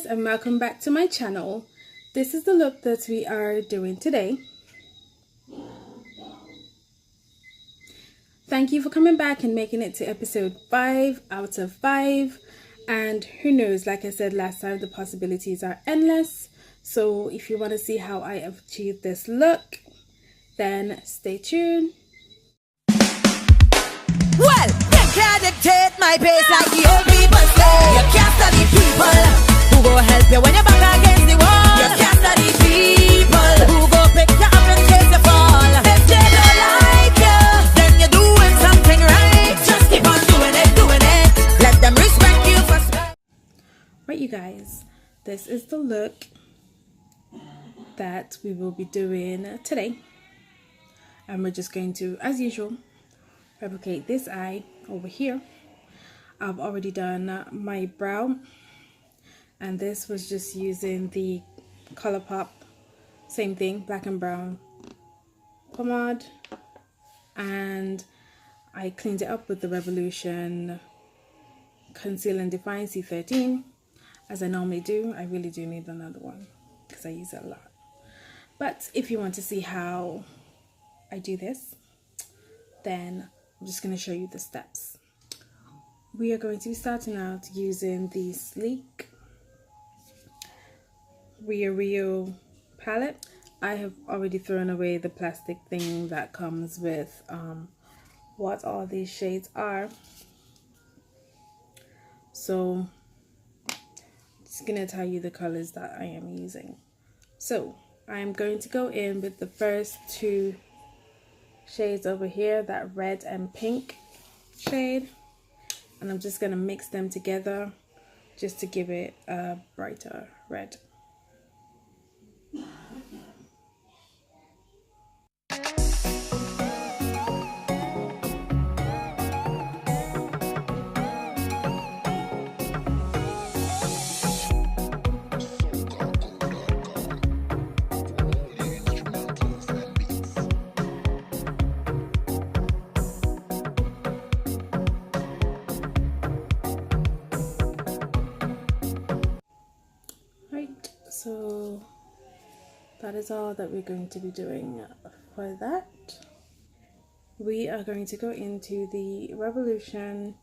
and welcome back to my channel. This is the look that we are doing today. Thank you for coming back and making it to episode 5 out of 5. And who knows, like I said last time, the possibilities are endless. So if you want to see how I have achieved this look, then stay tuned. Well, you can't dictate my pace like the old people say. You can't study people who go help you when you're back against the wall. You can't study people who go pick you up in case you fall. If they don't like you, then you're doing something right. Just keep on doing it. Let them respect you for spend. Right, you guys, this is the look that we will be doing today. And we're just going to, as usual, replicate this eye over here. I've already done my brow, and this was just using the ColourPop, same thing, black and brown pomade, and I cleaned it up with the Revolution Conceal and Define C13, as I normally do. I really do need another one because I use it a lot. But if you want to see how I do this, then I'm just going to show you the steps. We are going to be starting out using the sleek Rio Rio palette. I have already thrown away the plastic thing that comes with what all these shades are. So I'm just going to tell you the colors that I am using. So I'm going to go in with the first two shades over here, that red and pink shade, and I'm just going to mix them together just to give it a brighter red. So that is all that we're going to be doing for that. We are going to go into the Revolution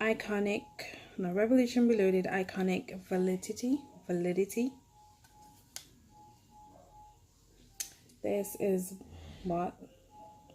Reloaded Iconic Validity. This is what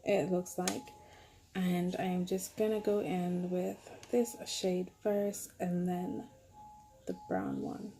it looks like, and I am just gonna go in with this shade first and then the brown one.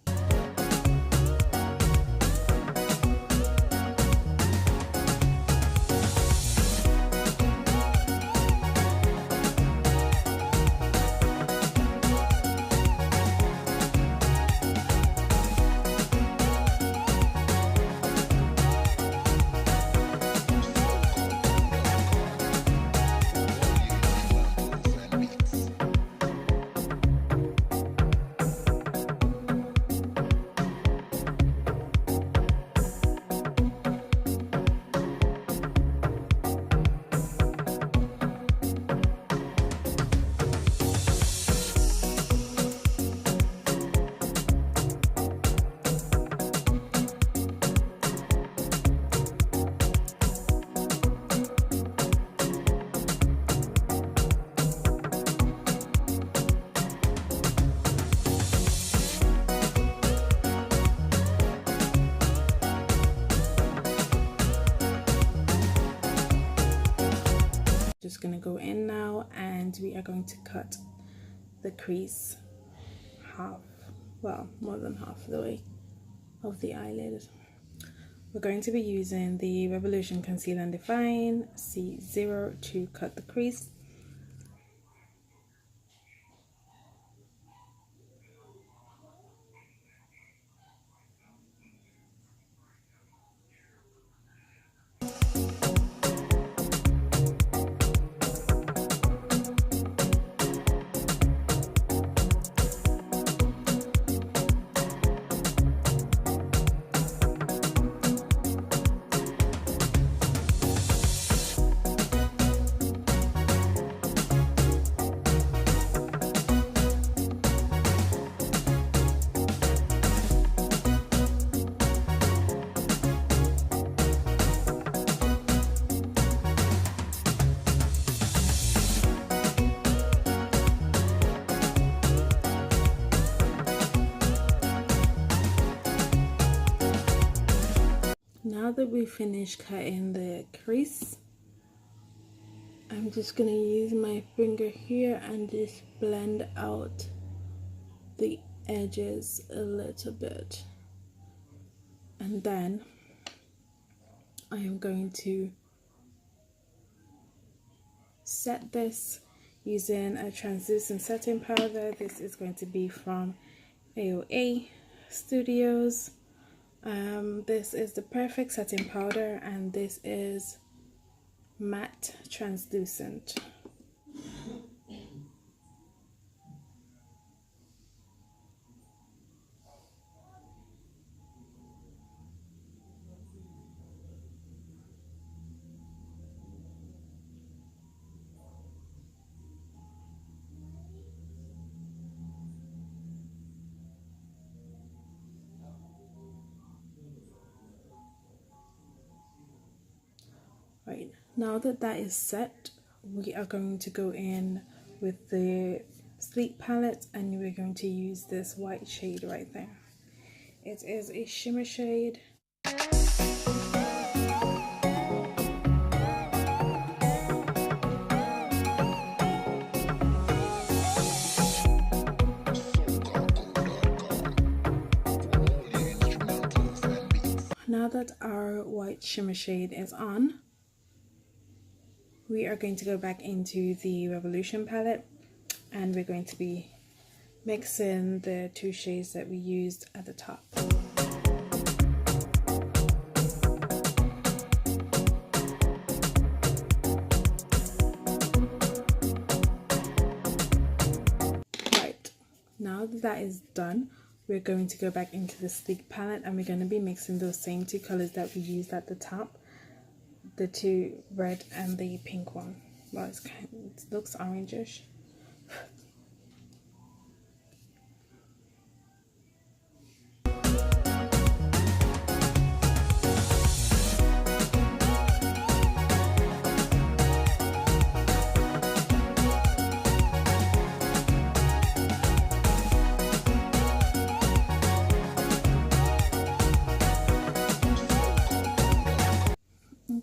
Just gonna go in now, and we are going to cut the crease half, well, more than half the way of the eyelid. We're going to be using the Revolution Conceal and Define C0 to cut the crease. now that we finished cutting the crease, I'm just gonna use my finger here and just blend out the edges a little bit, and then I am going to set this using a translucent setting powder. This is going to be from AOA Studios. This is the perfect setting powder, and this is matte translucent. Right, now that that is set, we are going to go in with the sleek palette, and we're going to use this white shade right there. It is a shimmer shade. Now that our white shimmer shade is on, we are going to go back into the Revolution palette, and we're going to be mixing the two shades that we used at the top. Right, now that that is done, we're going to go back into the sleek palette, and we're going to be mixing those same two colors that we used at the top, the two red and the pink one. Well, it looks orangish.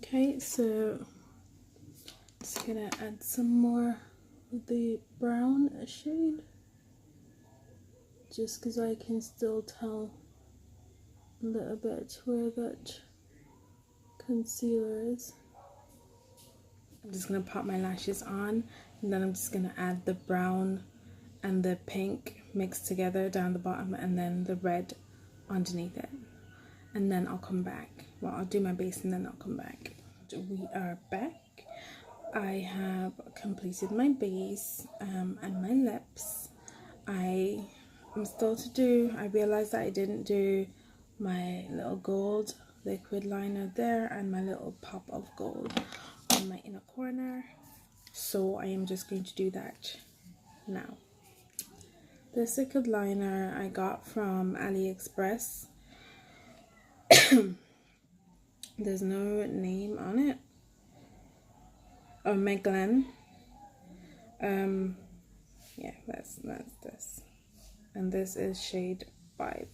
Okay, so just gonna add some more of the brown shade, just because I can still tell a little bit where that concealer is. I'm just gonna pop my lashes on, and then I'm just gonna add the brown and the pink mixed together down the bottom, and then the red underneath it, and then I'll come back. Well, I'll do my base and then I'll come back. We are back. I have completed my base and my lips. I am still to do, I realized that I didn't do my little gold liquid liner there and my little pop of gold on my inner corner, so I am just going to do that now. This liquid liner I got from Aliexpress. There's no name on it. Oh, Maybelline. Yeah, that's this. And this is shade 5.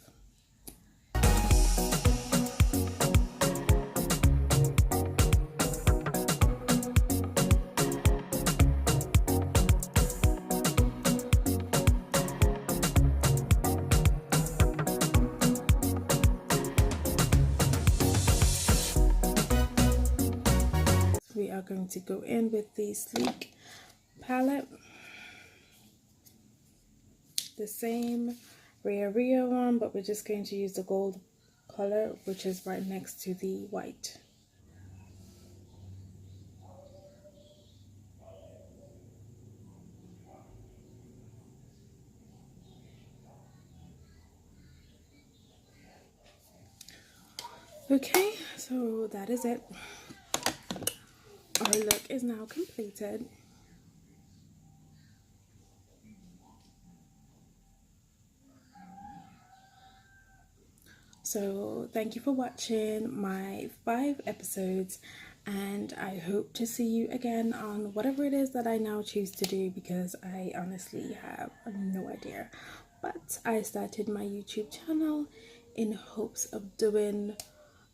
We are going to go in with the sleek palette, the same Rio Rio one, but we're just going to use the gold color, which is right next to the white. Okay, so that is it. Our look is now completed. So thank you for watching my 5 episodes, and I hope to see you again on whatever it is that I now choose to do, because I honestly have no idea. But I started my YouTube channel in hopes of doing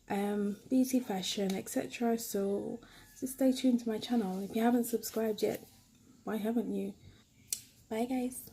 beauty, fashion, etc. So just stay tuned to my channel. If you haven't subscribed yet, why haven't you? Bye guys.